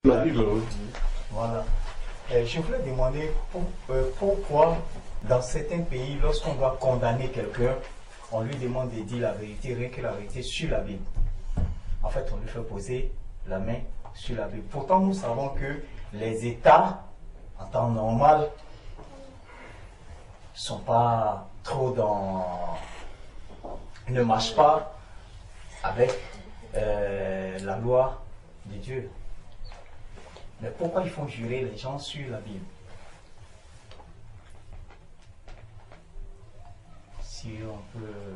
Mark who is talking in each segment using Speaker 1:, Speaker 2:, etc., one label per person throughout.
Speaker 1: La Bible, oui.
Speaker 2: Voilà. Je voulais demander pourquoi dans certains pays, lorsqu'on doit condamner quelqu'un, on lui demande de dire la vérité, rien que la vérité sur la Bible. En fait, on lui fait poser la main sur la Bible. Pourtant, nous savons que les États, en temps normal, sont pas trop ne marchent pas avec la loi de Dieu. Mais pourquoi ils font jurer les gens sur la Bible? Si on peut...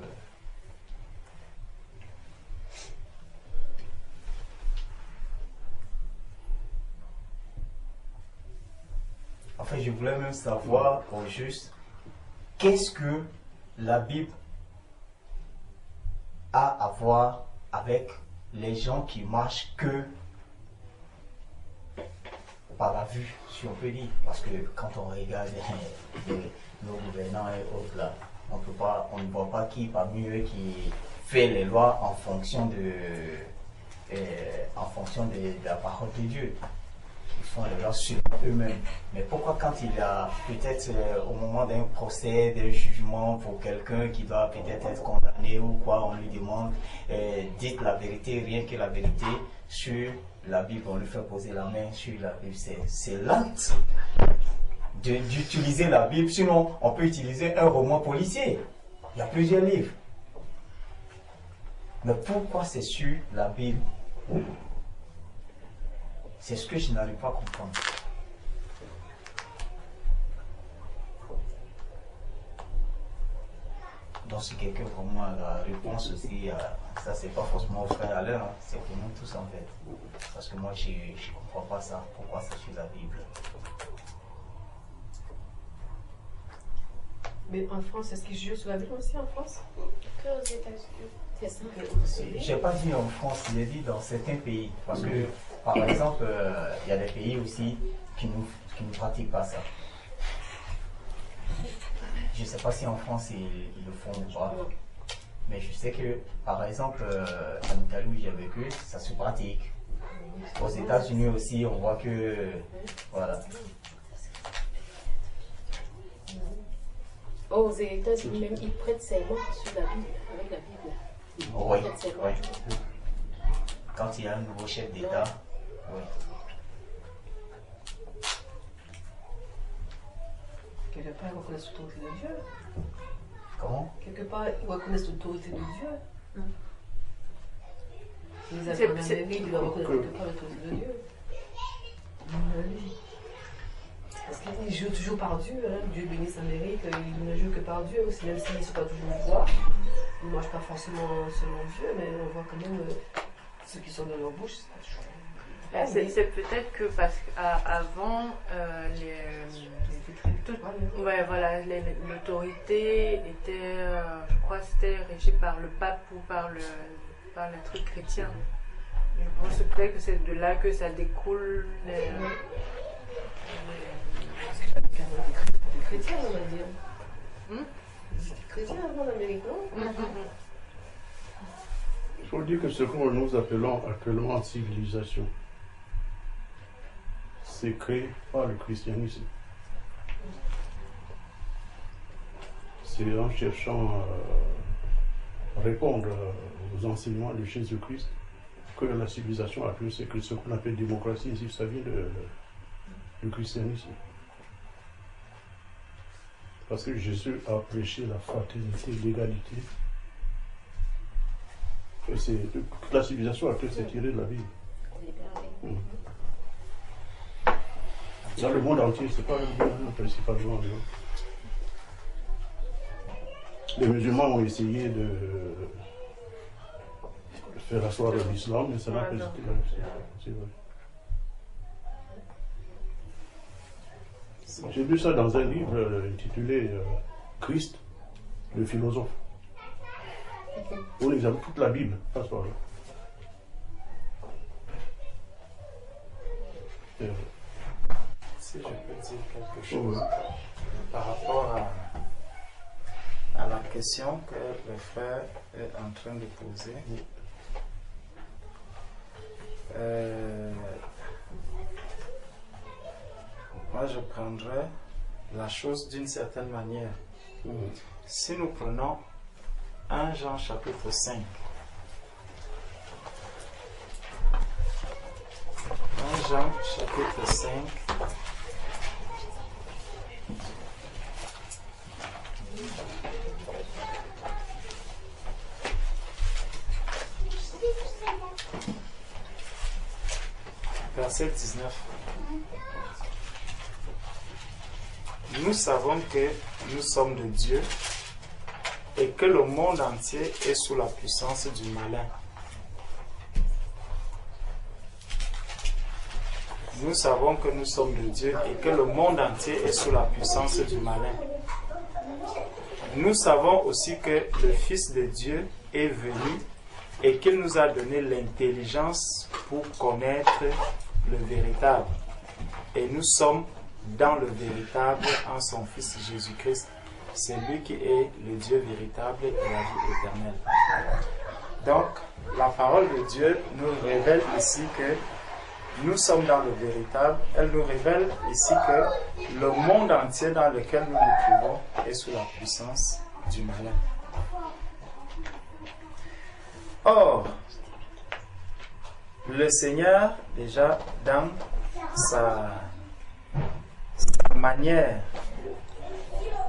Speaker 2: En fait, je voulais même savoir au juste qu'est-ce que la Bible a à voir avec les gens qui marchent que par la vue, si on peut dire. Parce que quand on regarde nos gouvernants et autres là, on ne voit pas qui parmi eux qui fait les lois en fonction de la parole de Dieu. Ils font les lois sur eux-mêmes. Mais pourquoi quand il y a peut-être au moment d'un procès, d'un jugement pour quelqu'un qui doit peut-être être condamné ou quoi, on lui demande dites la vérité, rien que la vérité sur la Bible, on lui fait poser la main sur la Bible. C'est l'acte d'utiliser la Bible. Sinon, on peut utiliser un roman policier. Il y a plusieurs livres. Mais pourquoi c'est sur la Bible? C'est ce que je n'arrive pas à comprendre. Donc si quelqu'un pour moi a la réponse aussi, ça c'est pas forcément au frère Alain, hein, c'est pour nous tous en fait. Parce que moi je ne comprends pas ça, pourquoi c'est sur la Bible.
Speaker 3: Mais en France, est-ce qu'ils jurent sur la Bible aussi en France?
Speaker 4: Que aux États-Unis. C'est ça.
Speaker 2: Je n'ai pas dit en France, j'ai dit dans certains pays. Parce que, par exemple, il y a des pays aussi qui ne pratiquent pas ça. Je ne sais pas si en France ils le font ou pas. Mais je sais que, par exemple, en Italie où j'ai vécu, ça se pratique. Aux États-Unis aussi, on voit que. Voilà.
Speaker 4: Aux États-Unis, même, ils prêtent serment sur la Bible, avec la Bible.
Speaker 2: Oui, oui. Quand il y a un nouveau chef d'État, oui.
Speaker 3: Quelque part, ils reconnaissent l'autorité de Dieu.
Speaker 2: Comment?
Speaker 3: Quelque part, ils reconnaissent l'autorité de Dieu. Les
Speaker 4: C'est-
Speaker 3: Américains, ils doivent reconnaître quelque part l'autorité de Dieu. Parce qu'ils jouent toujours par Dieu. Hein. Dieu bénisse l'Amérique, ils ne jouent que par Dieu, aussi, même s'ils ne sont pas toujours au pouvoir. Ils ne mangent pas forcément selon Dieu, mais on voit quand même ceux qui sont dans leur bouche.
Speaker 5: C'est peut-être que parce qu'avant, ouais, voilà, l'autorité était, je crois, c'était régie par le pape ou par les trucs chrétiens. Je pense peut-être que c'est de là que ça découle.
Speaker 3: Les chrétiens, on va dire. C'était chrétien avant l'Amérique, non?
Speaker 1: Il faut dire que ce que nous appelons actuellement civilisation, c'est créé par le christianisme. C'est en cherchant à répondre aux enseignements de Jésus-Christ que la civilisation a pu, c'est que ce qu'on appelle démocratie, ici, ça vient du christianisme. Parce que Jésus a prêché la fraternité, l'égalité. Et toute la civilisation a pu s'est tirée de la Bible. Dans le monde entier, c'est pas principalement. Les musulmans ont essayé de faire asseoir l'islam, mais ça n'a pas été c'est vrai. J'ai lu ça dans un livre intitulé Christ, le philosophe. On examine toute la Bible, pas ce là.
Speaker 6: Si je peux dire quelque chose par rapport à la question que le frère est en train de poser. moi je prendrais la chose d'une certaine manière. Si nous prenons 1 Jean chapitre 5, 1 Jean chapitre 5, verset 19. Nous savons que nous sommes de Dieu et que le monde entier est sous la puissance du malin. Nous savons que nous sommes de Dieu et que le monde entier est sous la puissance du malin. Nous savons aussi que le Fils de Dieu est venu et qu'il nous a donné l'intelligence pour connaître le véritable. Et nous sommes dans le véritable en son Fils Jésus-Christ. C'est lui qui est le Dieu véritable et la vie éternelle. Donc, la parole de Dieu nous révèle ici que nous sommes dans le véritable. Elle nous révèle ici que le monde entier dans lequel nous nous trouvons est sous la puissance du malin. Or, le Seigneur, déjà dans sa manière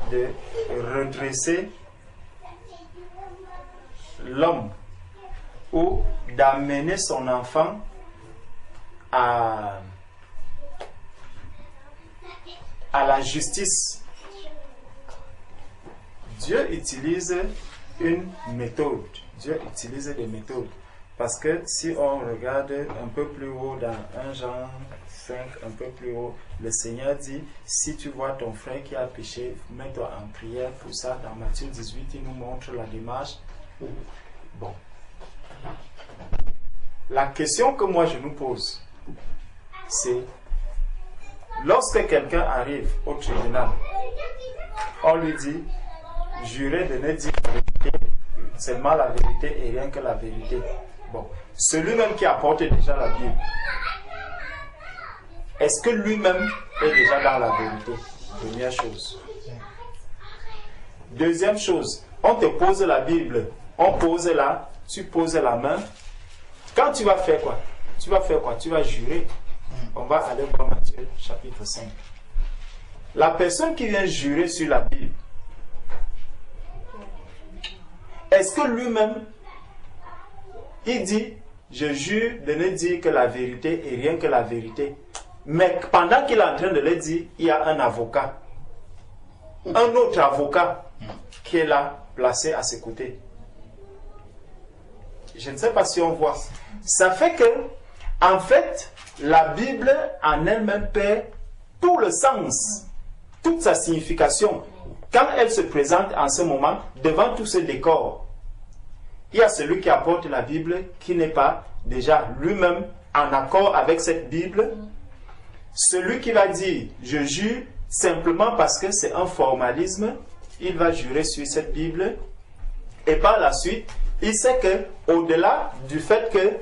Speaker 6: de redresser l'homme ou d'amener son enfant à la justice, Dieu utilise une méthode. Dieu utilise des méthodes. Parce que si on regarde un peu plus haut dans 1 Jean 5, un peu plus haut, le Seigneur dit, si tu vois ton frère qui a péché, mets-toi en prière pour ça. Dans Matthieu 18, il nous montre la démarche. Bon. La question que moi je nous pose, c'est, lorsque quelqu'un arrive au tribunal, on lui dit, jurez de ne dire la vérité, seulement la vérité et rien que la vérité. Bon, celui-même qui apporte déjà la Bible, est-ce que lui-même est déjà dans la vérité? Première chose. Deuxième chose, on te pose la Bible, on pose là, tu poses la main. Quand tu vas faire quoi? Tu vas faire quoi? Tu vas jurer. On va aller voir Matthieu chapitre 5. La personne qui vient jurer sur la Bible, est-ce que lui-même, il dit, je jure de ne dire que la vérité et rien que la vérité. Mais pendant qu'il est en train de le dire, il y a un avocat. Un autre avocat qui est là, placé à ses côtés. Je ne sais pas si on voit. Ça fait que, en fait, la Bible en elle-même perd tout le sens, toute sa signification. Quand elle se présente en ce moment, devant tout ce décor, il y a celui qui apporte la Bible qui n'est pas déjà lui-même en accord avec cette Bible. Celui qui va dire, je jure simplement parce que c'est un formalisme, il va jurer sur cette Bible. Et par la suite, il sait que au-delà du fait que,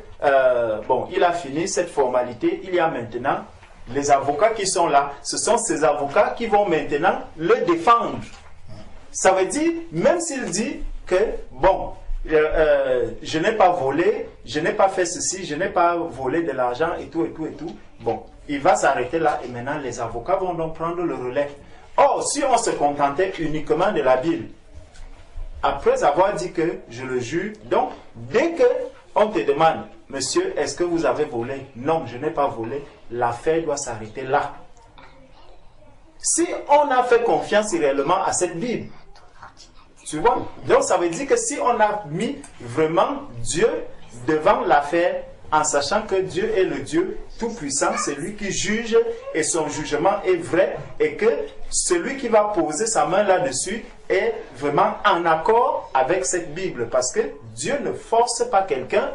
Speaker 6: il a fini cette formalité, il y a maintenant les avocats qui sont là. Ce sont ces avocats qui vont maintenant le défendre. Ça veut dire, même s'il dit que, je n'ai pas volé, je n'ai pas fait ceci, je n'ai pas volé de l'argent et tout, et tout, et tout. Bon, il va s'arrêter là et maintenant les avocats vont donc prendre le relais. Or, si on se contentait uniquement de la Bible, après avoir dit que je le jure, donc dès que on te demande, monsieur, est-ce que vous avez volé? Non, je n'ai pas volé. L'affaire doit s'arrêter là. Si on a fait confiance réellement à cette Bible, tu vois, donc ça veut dire que si on a mis vraiment Dieu devant l'affaire, en sachant que Dieu est le Dieu tout-puissant, c'est lui qui juge et son jugement est vrai, et que celui qui va poser sa main là-dessus est vraiment en accord avec cette Bible, parce que Dieu ne force pas quelqu'un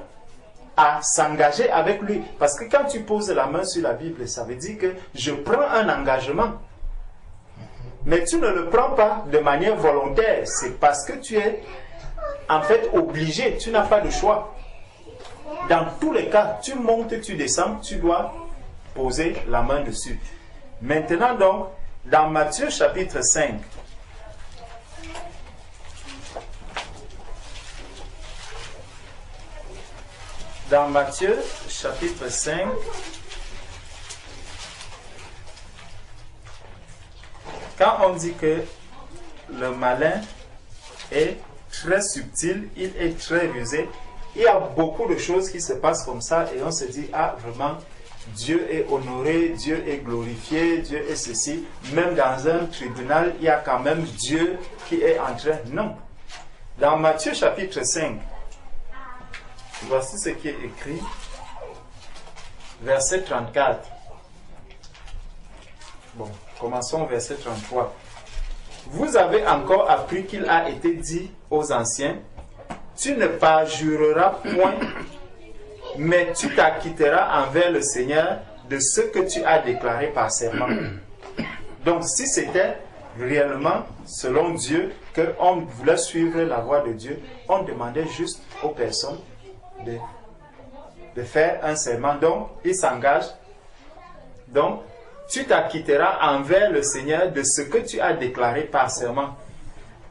Speaker 6: à s'engager avec lui. Parce que quand tu poses la main sur la Bible, ça veut dire que je prends un engagement. Mais tu ne le prends pas de manière volontaire. C'est parce que tu es en fait obligé. Tu n'as pas de choix. Dans tous les cas, tu montes, tu descends, tu dois poser la main dessus. Maintenant donc, dans Matthieu chapitre 5, dans Matthieu chapitre 5, quand on dit que le malin est très subtil, il est très rusé, il y a beaucoup de choses qui se passent comme ça et on se dit, ah vraiment, Dieu est honoré, Dieu est glorifié, Dieu est ceci. Même dans un tribunal, il y a quand même Dieu qui est en train. Non. Dans Matthieu chapitre 5, voici ce qui est écrit, verset 34. Bon, commençons au verset 33. Vous avez encore appris qu'il a été dit aux anciens, tu ne parjureras point, mais tu t'acquitteras envers le Seigneur de ce que tu as déclaré par serment. Donc, si c'était réellement selon Dieu qu'on voulait suivre la voie de Dieu, on demandait juste aux personnes de faire un serment. Donc, ils s'engagent. Donc, tu t'acquitteras envers le Seigneur de ce que tu as déclaré par serment.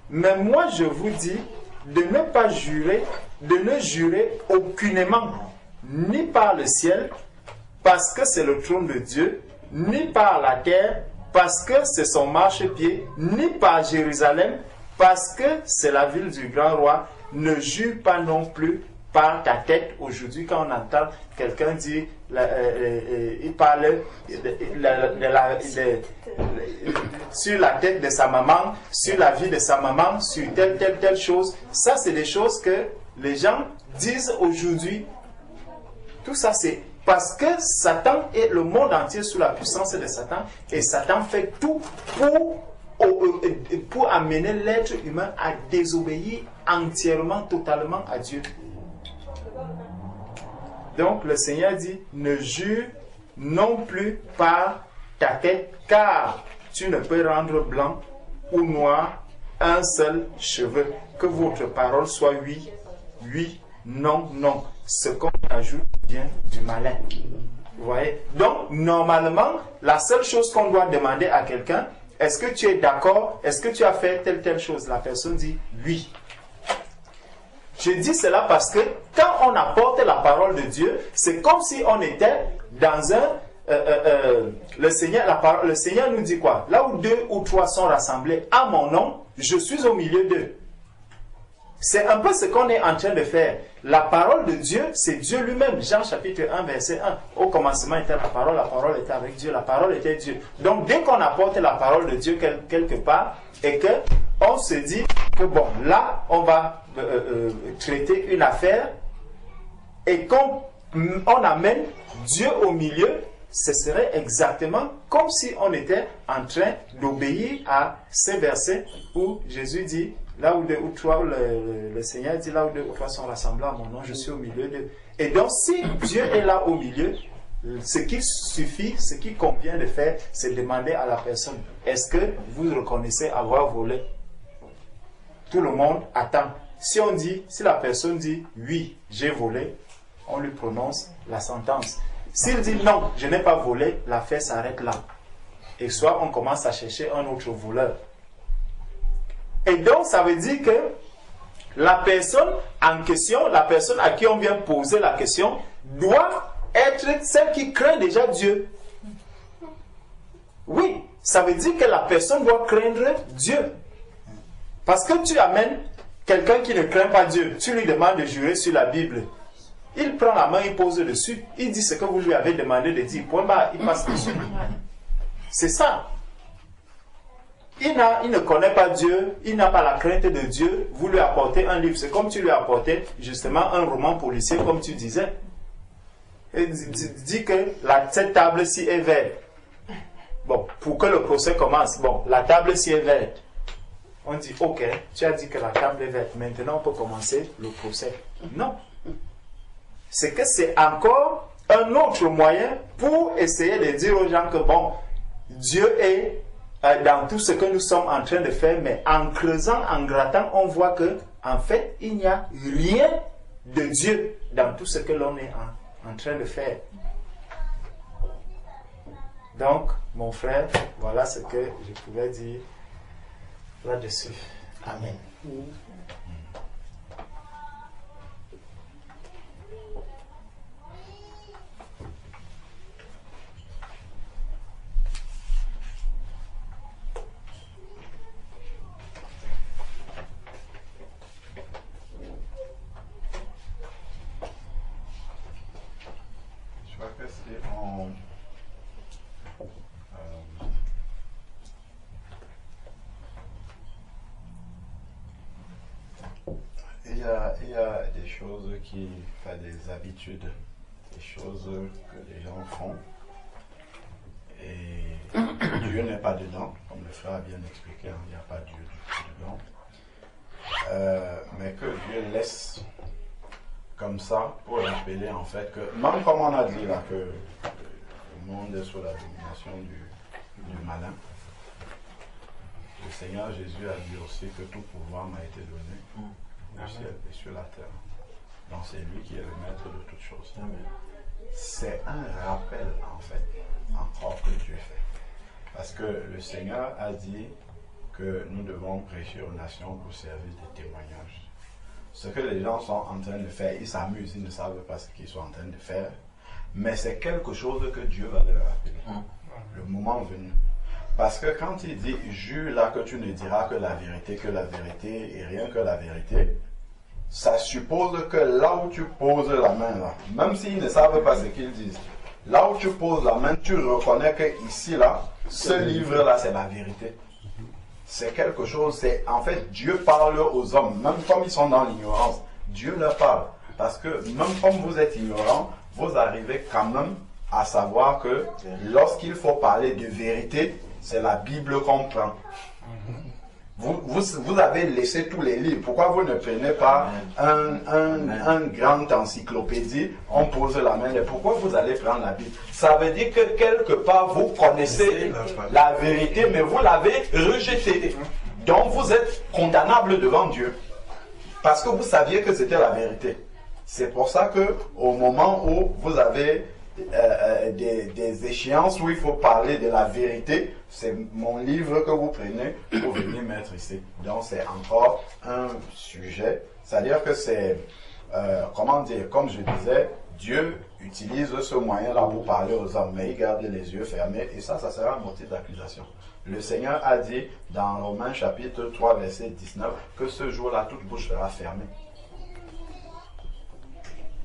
Speaker 6: Mais moi, je vous dis de ne pas jurer, de ne jurer aucunement, ni par le ciel, parce que c'est le trône de Dieu, ni par la terre, parce que c'est son marchepied, ni par Jérusalem, parce que c'est la ville du grand roi. Ne jure pas non plus par ta tête. Aujourd'hui, quand on entend quelqu'un dire, il parle sur la tête de sa maman, sur la vie de sa maman, sur telle chose. Ça, c'est des choses que les gens disent aujourd'hui. Tout ça, c'est parce que Satan est le monde entier sous la puissance de Satan et Satan fait tout pour amener l'être humain à désobéir entièrement, totalement à Dieu. Donc le Seigneur dit, ne jure non plus par ta tête, car tu ne peux rendre blanc ou noir un seul cheveu. Que votre parole soit oui, oui, non, non. Ce qu'on ajoute vient du malin. Vous voyez? Donc, normalement, la seule chose qu'on doit demander à quelqu'un, est-ce que tu es d'accord? Est-ce que tu as fait telle chose? La personne dit oui. Je dis cela parce que quand on apporte la parole de Dieu, c'est comme si on était dans un... le Seigneur nous dit quoi? Là où 2 ou 3 sont rassemblés à mon nom, je suis au milieu d'eux. C'est un peu ce qu'on est en train de faire. La parole de Dieu, c'est Dieu lui-même. Jean chapitre 1, verset 1. Au commencement était la parole était avec Dieu, la parole était Dieu. Donc dès qu'on apporte la parole de Dieu quelque part, et que on se dit que bon, là, on va traiter une affaire, et qu'on amène Dieu au milieu, ce serait exactement comme si on était en train d'obéir à ces versets où Jésus dit, là où 2 ou 3, le Seigneur dit, là où 2 ou 3 sont rassemblés à mon nom, je suis au milieu d'eux. Et donc, si Dieu est là au milieu, ce qui suffit, ce qui convient de faire, c'est demander à la personne, est-ce que vous reconnaissez avoir volé? Tout le monde attend. Si la personne dit, oui, j'ai volé, on lui prononce la sentence. S'il dit, non, je n'ai pas volé, l'affaire s'arrête là. Et soit on commence à chercher un autre voleur. Et donc, ça veut dire que la personne en question, la personne à qui on vient poser la question, doit être celle qui craint déjà Dieu. Oui, ça veut dire que la personne doit craindre Dieu. Parce que tu amènes quelqu'un qui ne craint pas Dieu, tu lui demandes de jurer sur la Bible. Il prend la main, il pose dessus, il dit ce que vous lui avez demandé de dire. Point barre, il passe dessus. C'est ça. Il ne connaît pas Dieu, il n'a pas la crainte de Dieu, vous lui apportez un livre. C'est comme tu lui apportais justement un roman policier, comme tu disais. Et dit que cette table-ci est verte. Bon, pour que le procès commence, bon, la table-ci est verte. On dit, ok, tu as dit que la table est verte, maintenant on peut commencer le procès. Non. C'est que c'est encore un autre moyen pour essayer de dire aux gens que, bon, Dieu est dans tout ce que nous sommes en train de faire, mais en creusant, en grattant, on voit que, en fait, il n'y a rien de Dieu dans tout ce que l'on est en train de faire. Donc, mon frère, voilà ce que je pouvais dire là-dessus. Amen.
Speaker 7: Je crois que c'est en... il y a des choses qui, enfin des habitudes, des choses que les gens font et Dieu n'est pas dedans, comme le frère a bien expliqué, il n'y a pas Dieu dedans, mais que Dieu laisse comme ça pour rappeler en fait que, même comme on a dit là que le monde est sous la domination du malin, le Seigneur Jésus a dit aussi que tout pouvoir m'a été donné au ciel et sur la terre. Donc c'est lui qui est le maître de toutes choses. C'est un rappel en fait, encore que Dieu fait. Parce que le Seigneur a dit que nous devons prêcher aux nations pour servir de témoignage. Ce que les gens sont en train de faire, ils s'amusent, ils ne savent pas ce qu'ils sont en train de faire, mais c'est quelque chose que Dieu va leur rappeler. Le moment venu. Parce que quand il dit « jure là que tu ne diras que la vérité et rien que la vérité », ça suppose que là où tu poses la main là, même s'ils ne savent pas ce qu'ils disent, là où tu poses la main, tu reconnais que ici là, ce livre là c'est la vérité. C'est quelque chose, c'est en fait Dieu parle aux hommes, même comme ils sont dans l'ignorance, Dieu leur parle. Parce que même comme vous êtes ignorants, vous arrivez quand même à savoir que lorsqu'il faut parler de vérité, c'est la Bible qu'on prend. Vous avez laissé tous les livres. Pourquoi vous ne prenez pas un grand encyclopédie, on pose la main, et pourquoi vous allez prendre la Bible? Ça veut dire que quelque part vous connaissez la vérité, mais vous l'avez rejetée. Donc vous êtes condamnable devant Dieu. Parce que vous saviez que c'était la vérité. C'est pour ça que au moment où vous avez des échéances où il faut parler de la vérité, c'est mon livre que vous prenez pour venir mettre ici. Donc c'est encore un sujet, c'est-à-dire que c'est, comment dire, comme je disais, Dieu utilise ce moyen-là pour parler aux hommes, mais il garde les yeux fermés, et ça sera un motif d'accusation. Le Seigneur a dit dans Romains chapitre 3 verset 19 que ce jour-là toute bouche sera fermée.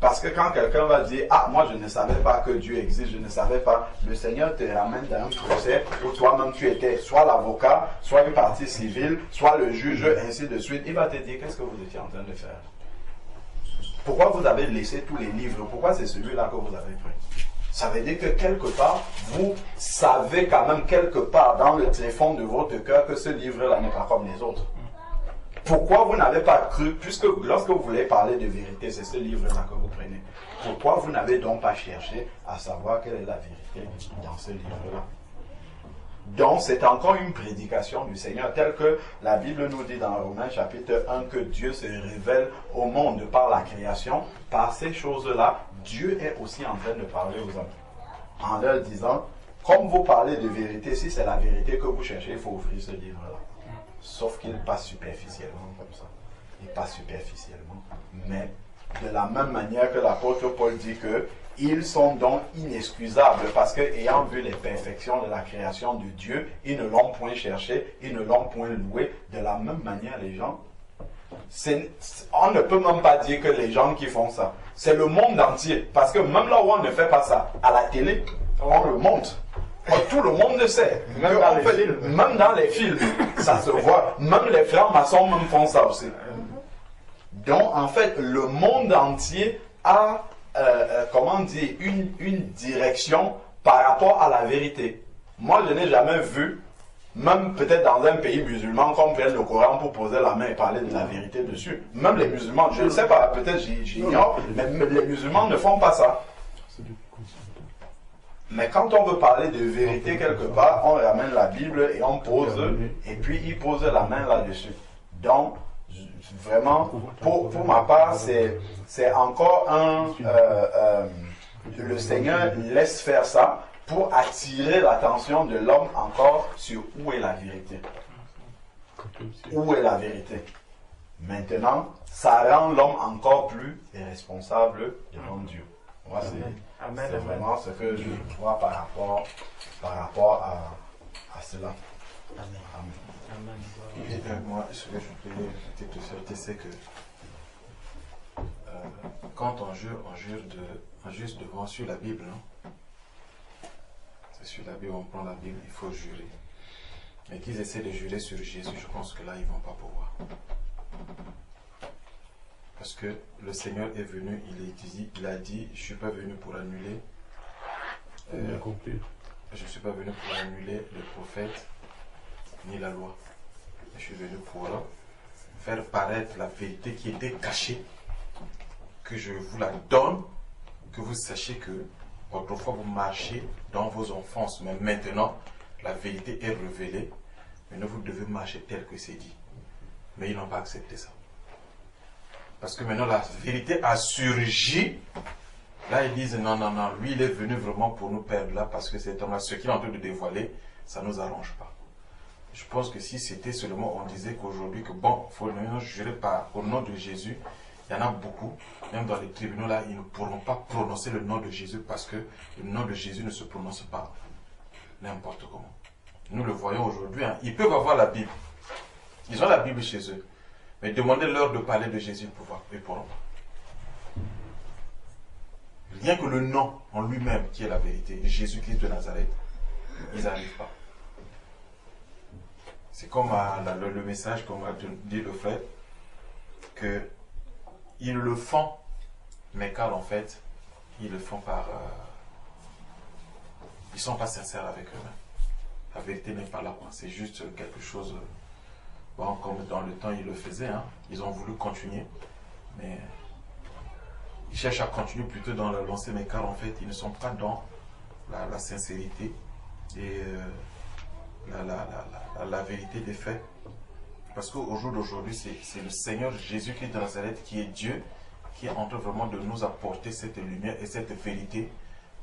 Speaker 7: Parce que quand quelqu'un va dire « Ah, moi je ne savais pas que Dieu existe, je ne savais pas », le Seigneur te ramène dans un procès où toi-même tu étais soit l'avocat, soit une partie civile, soit le juge, ainsi de suite. Il va te dire « Qu'est-ce que vous étiez en train de faire? Pourquoi vous avez laissé tous les livres? Pourquoi c'est celui-là que vous avez pris ?» Ça veut dire que quelque part, vous savez quand même quelque part dans le tréfonds de votre cœur que ce livre-là n'est pas comme les autres. Pourquoi vous n'avez pas cru, puisque lorsque vous voulez parler de vérité, c'est ce livre-là que vous prenez. Pourquoi vous n'avez donc pas cherché à savoir quelle est la vérité dans ce livre-là? Donc c'est encore une prédication du Seigneur, telle que la Bible nous dit dans Romains chapitre 1 que Dieu se révèle au monde par la création. Par ces choses-là, Dieu est aussi en train de parler aux hommes, en leur disant, comme vous parlez de vérité, si c'est la vérité que vous cherchez, il faut ouvrir ce livre-là. Sauf qu'il passe superficiellement comme ça. Il passe superficiellement. Mais de la même manière que l'apôtre Paul dit que ils sont donc inexcusables parce que ayant vu les perfections de la création de Dieu, ils ne l'ont point cherché, ils ne l'ont point loué. De la même manière, les gens, on ne peut même pas dire que les gens qui font ça, c'est le monde entier. Parce que même là où on ne fait pas ça, à la télé, on le montre. Tout le monde le sait. Même dans les films, ça se voit. Même les frères maçons même font ça aussi. Donc, en fait, le monde entier a, comment dire, une direction par rapport à la vérité. Moi, je n'ai jamais vu, même peut-être dans un pays musulman, qu'on prenne le Coran pour poser la main et parler de la vérité dessus. Même les musulmans, je ne sais pas, peut-être j'ignore, mais les musulmans ne font pas ça. Mais quand on veut parler de vérité quelque part, on ramène la Bible et on pose, et puis il pose la main là-dessus. Donc, vraiment, pour ma part, c'est encore un... le Seigneur laisse faire ça pour attirer l'attention de l'homme encore sur où est la vérité. Où est la vérité? Maintenant, ça rend l'homme encore plus irresponsable devant Dieu. Moi, c'est vraiment ce que je vois par rapport à cela.
Speaker 8: Amen.
Speaker 9: Et moi, ce que je voulais te souhaiter, c'est que quand on jure devant sur la Bible, non? C'est sur la Bible, on prend la Bible, il faut jurer. Mais qu'ils essaient de jurer sur Jésus, je pense que là, ils ne vont pas pouvoir. Parce que le Seigneur est venu, il a dit, je ne suis pas venu pour annuler. Je ne suis pas venu pour annuler le prophète ni la loi. Je suis venu pour faire paraître la vérité qui était cachée, que je vous la donne, que vous sachiez que autrefois vous marchiez dans vos enfances, mais maintenant la vérité est révélée. Maintenant vous devez marcher tel que c'est dit. Mais ils n'ont pas accepté ça. Parce que maintenant la vérité a surgi. Là ils disent non, lui il est venu vraiment pour nous perdre là, parce que c'est ce qu'il est en train de dévoiler, ça ne nous arrange pas. Je pense que si c'était seulement, on disait qu'aujourd'hui, que bon, il faut maintenant jurer au nom de Jésus. Il y en a beaucoup, même dans les tribunaux là, ils ne pourront pas prononcer le nom de Jésus parce que le nom de Jésus ne se prononce pas n'importe comment. Nous le voyons aujourd'hui, hein. Ils peuvent avoir la Bible. Ils ont la Bible chez eux. Mais demandez-leur de parler de Jésus pour voir, ils ne pourront pas. Rien que le nom en lui-même qui est la vérité, Jésus-Christ de Nazareth, ils n'arrivent pas. C'est comme le message, comme a dit le frère, que ils le font, mais car en fait, ils le font par... ils ne sont pas sincères avec eux-mêmes. La vérité n'est pas là, quoi. C'est juste quelque chose... Bon, comme dans le temps, ils le faisaient, hein. Ils ont voulu continuer, mais ils cherchent à continuer plutôt dans la lancée, mais car en fait, ils ne sont pas dans la sincérité et la vérité des faits. Parce qu'au jour d'aujourd'hui, c'est le Seigneur Jésus-Christ de Nazareth qui est Dieu, qui est en train vraiment de nous apporter cette lumière et cette vérité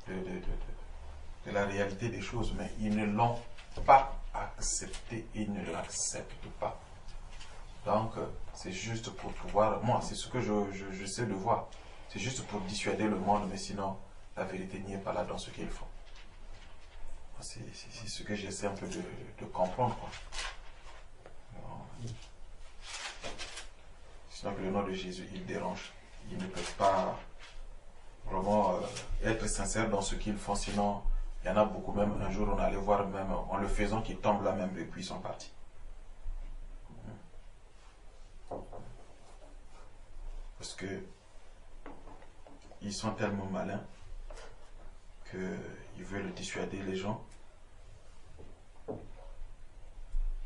Speaker 9: de la réalité des choses. Mais ils ne l'ont pas accepté, ils ne l'acceptent pas. Donc, c'est juste pour pouvoir... Moi, c'est ce que je sais de voir. C'est juste pour dissuader le monde, mais sinon, la vérité n'y est pas là dans ce qu'ils font. C'est ce que j'essaie un peu de comprendre, quoi. Sinon que le nom de Jésus, il dérange. Ils ne peuvent pas vraiment être sincères dans ce qu'ils font. Sinon, il y en a beaucoup, même un jour, on allait voir, même en le faisant, qu'ils tombent là même, et puis ils sont partis. Parce que ils sont tellement malins qu'ils veulent dissuader les gens.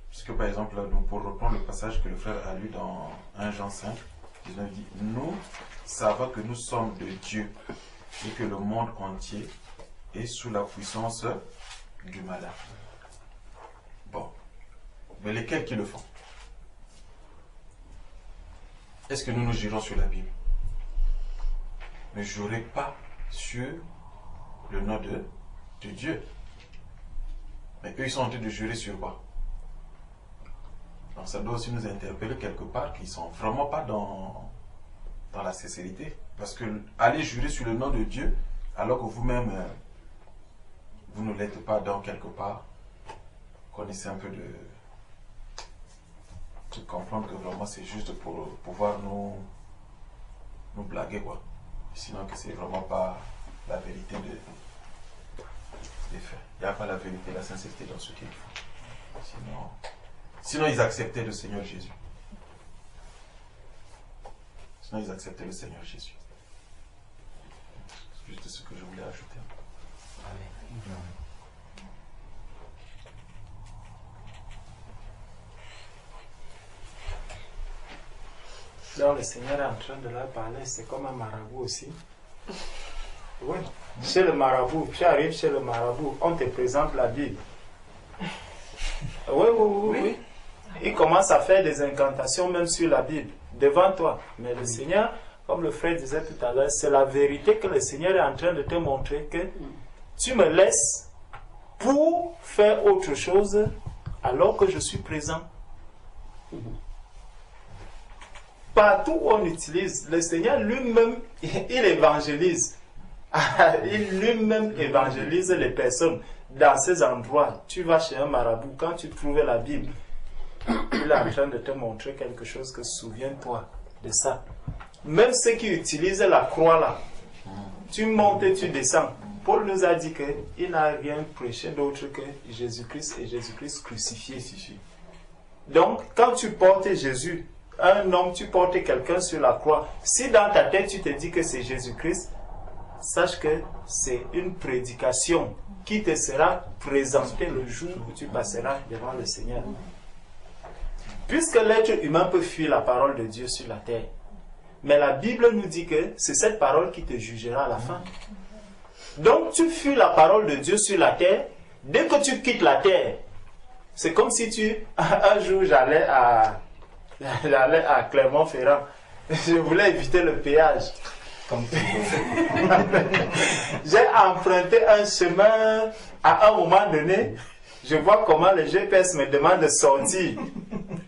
Speaker 9: Parce que par exemple, là, pour reprendre le passage que le frère a lu dans 1 Jean 5, 19 dit, nous savons que nous sommes de Dieu et que le monde entier est sous la puissance du malin. Bon, mais lesquels qui le font? Est-ce que nous nous jurons sur la Bible? Ne jurez pas sur le nom de Dieu. Mais eux, ils sont en train de jurer sur quoi? Donc ça doit aussi nous interpeller quelque part qu'ils ne sont vraiment pas dans la sincérité. Parce que aller jurer sur le nom de Dieu, alors que vous-même, vous ne l'êtes pas dans quelque part, connaissez un peu de comprendre que vraiment c'est juste pour pouvoir nous blaguer, quoi. Sinon que c'est vraiment pas la vérité des faits. Il n'y a pas la vérité, la sincérité dans ce qu'ils font. Sinon ils acceptaient le Seigneur Jésus. Sinon ils acceptaient le Seigneur Jésus. C'est juste ce que je voulais ajouter. Amen.
Speaker 8: Donc le Seigneur est en train de leur parler, c'est comme un marabout aussi. Oui, chez le marabout, tu arrives chez le marabout, on te présente la Bible. Oui. Il commence à faire des incantations même sur la Bible, devant toi. Mais le Seigneur, comme le frère disait tout à l'heure, c'est la vérité que le Seigneur est en train de te montrer, que tu me laisses
Speaker 6: pour faire autre chose alors que je suis présent. Partout où on utilise, le Seigneur lui-même, il évangélise. Il lui-même évangélise les personnes dans ces endroits. Tu vas chez un marabout, quand tu trouves la Bible, il est en train de te montrer quelque chose que souviens-toi de ça. Même ceux qui utilisent la croix là, tu montes et tu descends. Paul nous a dit qu'il n'a rien prêché d'autre que Jésus-Christ et Jésus-Christ crucifié. Donc, quand tu portes Jésus, un homme, tu portes quelqu'un sur la croix, si dans ta tête tu te dis que c'est Jésus-Christ, sache que c'est une prédication qui te sera présentée le jour où tu passeras devant le Seigneur. Puisque l'être humain peut fuir la parole de Dieu sur la terre, mais la Bible nous dit que c'est cette parole qui te jugera à la fin. Donc tu fuis la parole de Dieu sur la terre, dès que tu quittes la terre, c'est comme si un jour j'allais à Clermont-Ferrand, je voulais éviter le péage. J'ai emprunté un chemin, à un moment donné, je vois comment le GPS me demande de sortir.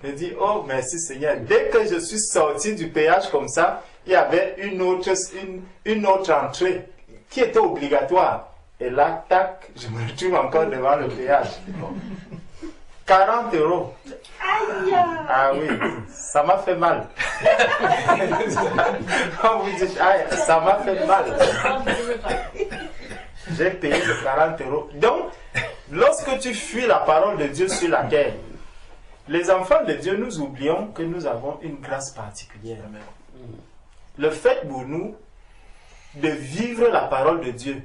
Speaker 6: Je dis, oh merci Seigneur. Dès que je suis sorti du péage comme ça, il y avait une autre entrée qui était obligatoire. Et là, tac, je me retrouve encore devant le péage. 40 €. Ah oui, ça m'a fait mal. Quand vous dites, ça m'a fait mal. J'ai payé 40 €. Donc, lorsque tu fuis la parole de Dieu sur la terre, les enfants de Dieu, nous oublions que nous avons une grâce particulière. Le fait pour nous de vivre la parole de Dieu.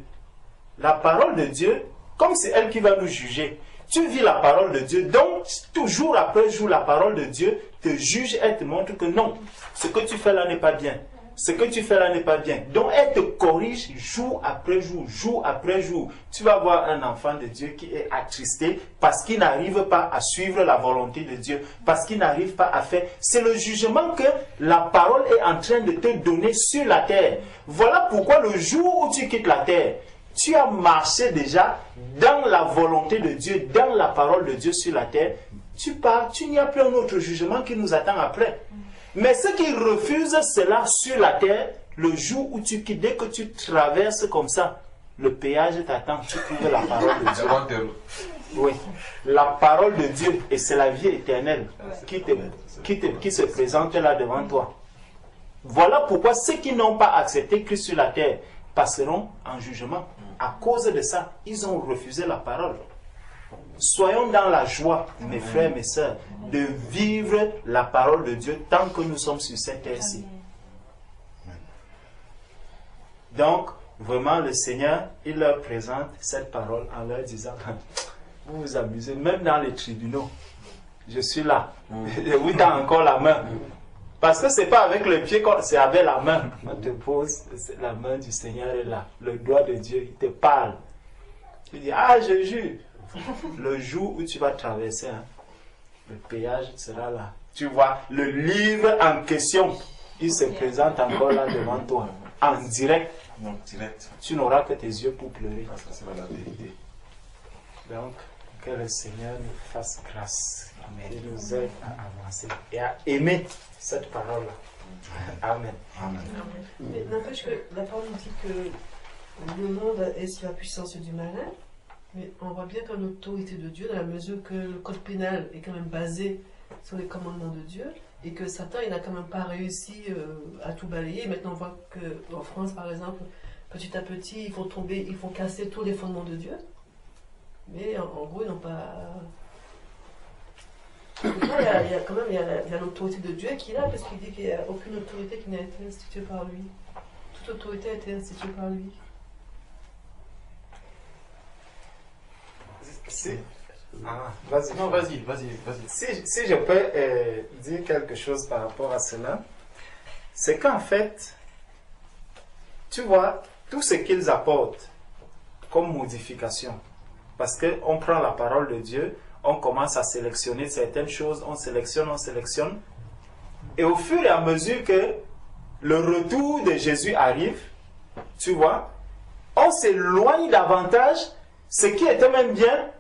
Speaker 6: La parole de Dieu, comme c'est elle qui va nous juger. Tu vis la parole de Dieu, donc toujours après jour, la parole de Dieu te juge et te montre que non, ce que tu fais là n'est pas bien. Ce que tu fais là n'est pas bien. Donc elle te corrige jour après jour, jour après jour. Tu vas voir un enfant de Dieu qui est attristé parce qu'il n'arrive pas à suivre la volonté de Dieu, parce qu'il n'arrive pas à faire. C'est le jugement que la parole est en train de te donner sur la terre. Voilà pourquoi le jour où tu quittes la terre, tu as marché déjà dans la volonté de Dieu, dans la parole de Dieu sur la terre. Tu pars, tu n'y a plus un autre jugement qui nous attend après. Mais ceux qui refusent cela sur la terre, le jour où tu quittes, dès que tu traverses comme ça, le péage t'attend, tu trouves la parole de Dieu. Oui, la parole de Dieu, et c'est la vie éternelle qui se présente là devant toi. Voilà pourquoi ceux qui n'ont pas accepté Christ sur la terre passeront en jugement. À cause de ça, ils ont refusé la parole. Soyons dans la joie, mes frères, mes sœurs, de vivre la parole de Dieu tant que nous sommes sur cette terre-ci. Donc, vraiment, le Seigneur, il leur présente cette parole en leur disant, vous vous amusez, même dans les tribunaux, je suis là, je vous tends encore la main. Parce que ce n'est pas avec le pied, c'est avec la main. On te pose, la main du Seigneur est là. Le doigt de Dieu, il te parle. Tu dis, je jure. Le jour où tu vas traverser, le péage sera là. Tu vois, le livre en question, il se présente encore là devant toi. En direct.
Speaker 9: Non, direct.
Speaker 6: Tu n'auras que tes yeux pour pleurer.
Speaker 9: Ça, c'est la vérité.
Speaker 6: Donc, que le Seigneur nous fasse grâce. Et nous aide à avancer et à aimer cette parole-là. Amen.
Speaker 3: Amen. Mais n'empêche que la parole nous dit que le monde est sous la puissance du malin, mais on voit bien qu'en autorité de Dieu, dans la mesure que le code pénal est quand même basé sur les commandements de Dieu, et que Satan, il n'a quand même pas réussi à tout balayer. Maintenant, on voit qu'en France, par exemple, petit à petit, ils font casser tous les fondements de Dieu, mais en gros, ils n'ont pas... Il y a quand même l'autorité de Dieu qui est là, parce qu'il dit qu'il n'y a aucune autorité qui n'a été instituée par lui. Toute autorité a été instituée par lui.
Speaker 6: Vas-y.
Speaker 9: Non, vas-y.
Speaker 6: Si je peux dire quelque chose par rapport à cela, c'est qu'en fait, tu vois, tout ce qu'ils apportent comme modification, parce qu'on prend la parole de Dieu, on commence à sélectionner certaines choses, on sélectionne, et au fur et à mesure que le retour de Jésus arrive, tu vois, on s'éloigne davantage, Ce qui était même bien,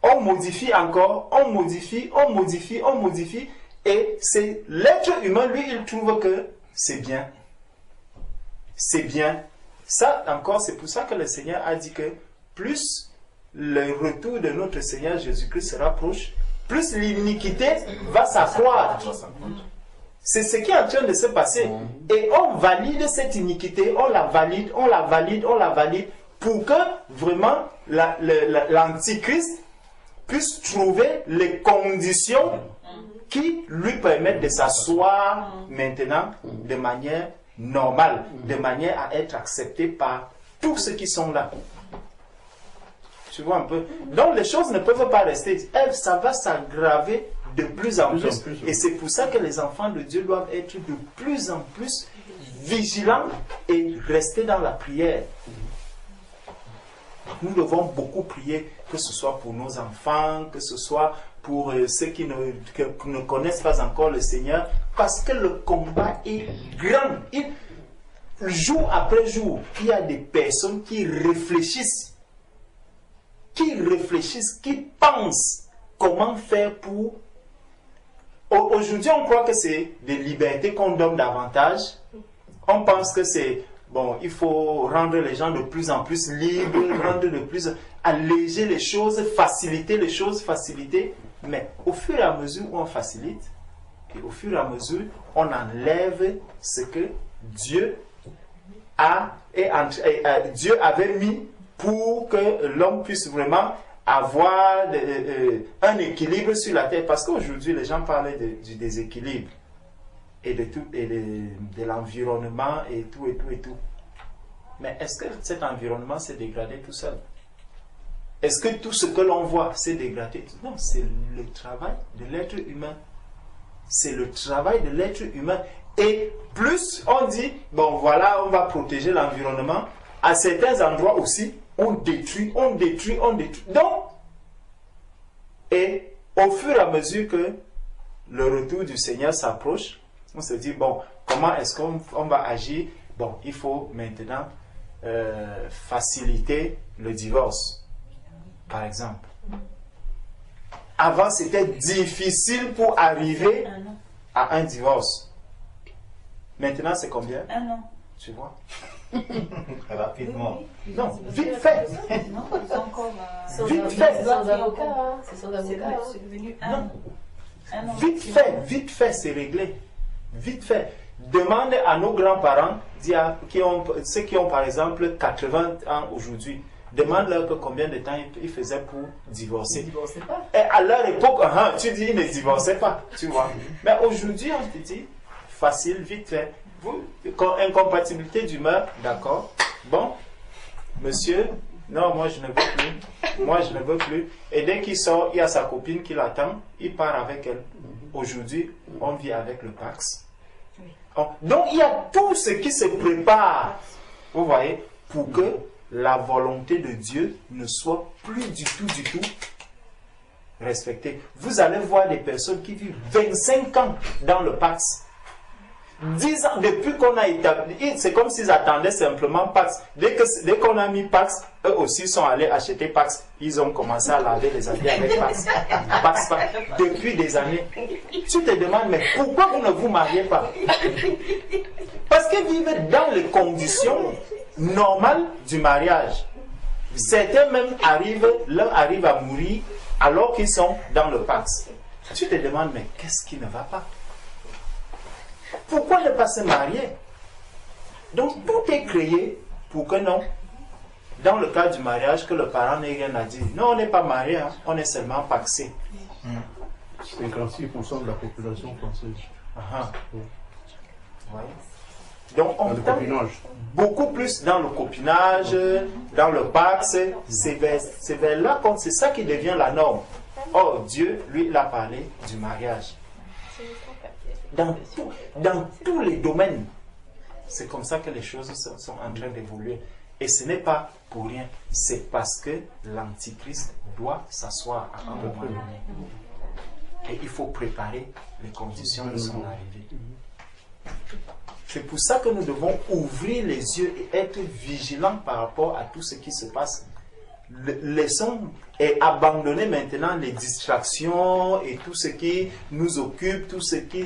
Speaker 6: on modifie encore, on modifie, on modifie, on modifie. Et c'est l'être humain, lui, il trouve que c'est bien. C'est bien. Ça encore, c'est pour ça que le Seigneur a dit que plus le retour de notre Seigneur Jésus-Christ se rapproche, plus l'iniquité va s'accroître. C'est ce qui est en train de se passer. Et on valide cette iniquité, on la valide, on la valide, on la valide, pour que vraiment l'Antichrist puisse trouver les conditions qui lui permettent de s'asseoir maintenant de manière normale, de manière à être accepté par tous ceux qui sont là. Tu vois un peu? Donc les choses ne peuvent pas rester. Ça va s'aggraver de plus en plus. Et c'est pour ça que les enfants de Dieu doivent être de plus en plus vigilants et rester dans la prière. Nous devons beaucoup prier, que ce soit pour nos enfants, que ce soit pour ceux qui ne connaissent pas encore le Seigneur, parce que le combat est grand. Jour après jour, il y a des personnes qui réfléchissent, qui pensent comment faire pour... Aujourd'hui, on croit que c'est des libertés qu'on donne davantage. On pense que c'est... Bon, il faut rendre les gens de plus en plus libres, alléger les choses, faciliter les choses, Mais au fur et à mesure où on facilite, et au fur et à mesure, on enlève ce que Dieu Dieu avait mis pour que l'homme puisse vraiment avoir un équilibre sur la terre. Parce qu'aujourd'hui, les gens parlent du déséquilibre et de l'environnement et tout. Mais est-ce que cet environnement s'est dégradé tout seul? Est-ce que tout ce que l'on voit s'est dégradé? Non, c'est le travail de l'être humain. C'est le travail de l'être humain. Et plus on dit, bon voilà, on va protéger l'environnement, à certains endroits aussi, on détruit. Donc, et au fur et à mesure que le retour du Seigneur s'approche, on se dit, bon, comment est-ce qu'on va agir? Bon, il faut maintenant faciliter le divorce, par exemple. Avant, c'était difficile pour arriver à un divorce. Maintenant, c'est combien?
Speaker 10: 1 an.
Speaker 6: Tu vois?
Speaker 2: Rapidement.
Speaker 6: Non, vite fait.
Speaker 10: Non, ils ont encore...
Speaker 6: Vite fait.
Speaker 3: Sans avocat, c'est sans avocat.
Speaker 10: C'est devenu
Speaker 6: Non.
Speaker 10: 1 an.
Speaker 6: Vite fait, c'est réglé. Vite fait. Demande à nos grands-parents, ceux qui ont par exemple 80 ans aujourd'hui, demande-leur combien de temps ils faisaient pour divorcer.
Speaker 3: Ils ne divorçaient pas.
Speaker 6: Et à leur époque, tu dis ils ne divorçaient pas, tu vois. Mais aujourd'hui, on te dit, facile, vite fait. Incompatibilité d'humeur, d'accord. Bon, monsieur, non, moi je ne veux plus. Et dès qu'il sort, il y a sa copine qui l'attend, il part avec elle. Aujourd'hui, on vit avec le Pax. Donc il y a tout ce qui se prépare, vous voyez, pour que la volonté de Dieu ne soit plus du tout respectée. Vous allez voir des personnes qui vivent 25 ans dans le Pax. 10 ans depuis qu'on a établi, c'est comme s'ils attendaient simplement Pax. Dès qu'on a mis Pax, eux aussi sont allés acheter Pax. Ils ont commencé à laver les habits avec Pax. Pax. Depuis des années. Tu te demandes, mais pourquoi vous ne vous mariez pas? Parce qu'ils vivent dans les conditions normales du mariage. Certains même l'un arrive à mourir alors qu'ils sont dans le Pax. Tu te demandes, mais qu'est-ce qui ne va pas? Pourquoi ne pas se marier? Donc tout est créé pour que non, dans le cas du mariage, que le parent n'ait rien à dire. Non, on n'est pas marié, on est seulement paxé.
Speaker 1: 56% de la population française.
Speaker 6: Ouais. Donc on tombe beaucoup plus dans le copinage, dans le pax. C'est vers là, c'est ça qui devient la norme. Or Dieu, lui, il a parlé du mariage. Dans tous les domaines, c'est comme ça que les choses sont en train d'évoluer. Et ce n'est pas pour rien, c'est parce que l'Antichrist doit s'asseoir à un moment donné. Et il faut préparer les conditions de son arrivée. C'est pour ça que nous devons ouvrir les yeux et être vigilants par rapport à tout ce qui se passe. laissons et abandonner maintenant les distractions et tout ce qui nous occupe, tout ce qui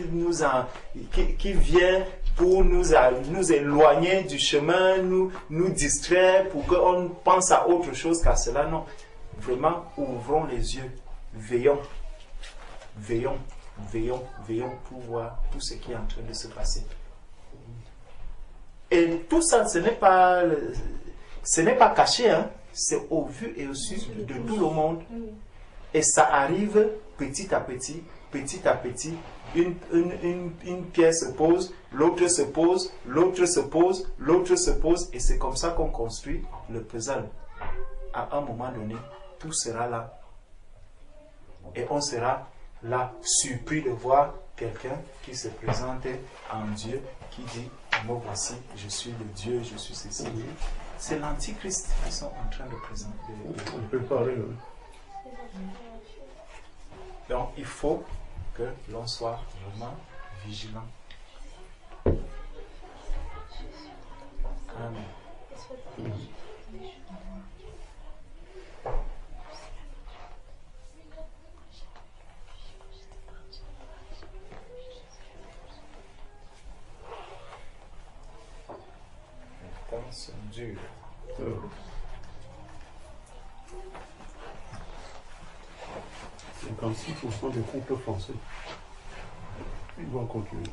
Speaker 6: qui vient pour nous éloigner du chemin, nous distraire, pour qu'on pense à autre chose qu'à cela. Non. Vraiment, ouvrons les yeux, veillons, veillons, veillons, veillons pour voir tout ce qui est en train de se passer. Et tout ça, ce n'est pas caché, hein? C'est au vu et au su de tout le monde. Et ça arrive petit à petit, petit à petit. Une pierre se pose, l'autre se pose, l'autre se pose, l'autre se pose, et c'est comme ça qu'on construit le puzzle. À un moment donné, tout sera là. Et on sera là, surpris de voir quelqu'un qui se présente en Dieu, qui dit, moi voici, je suis le Dieu, je suis ceci. C'est l'antichrist qui sont en train de présenter.
Speaker 1: On peut parler.
Speaker 6: Donc il faut que l'on soit vraiment vigilant. Amen. Les temps sont durs.
Speaker 1: 56% des couples français. Ils vont continuer.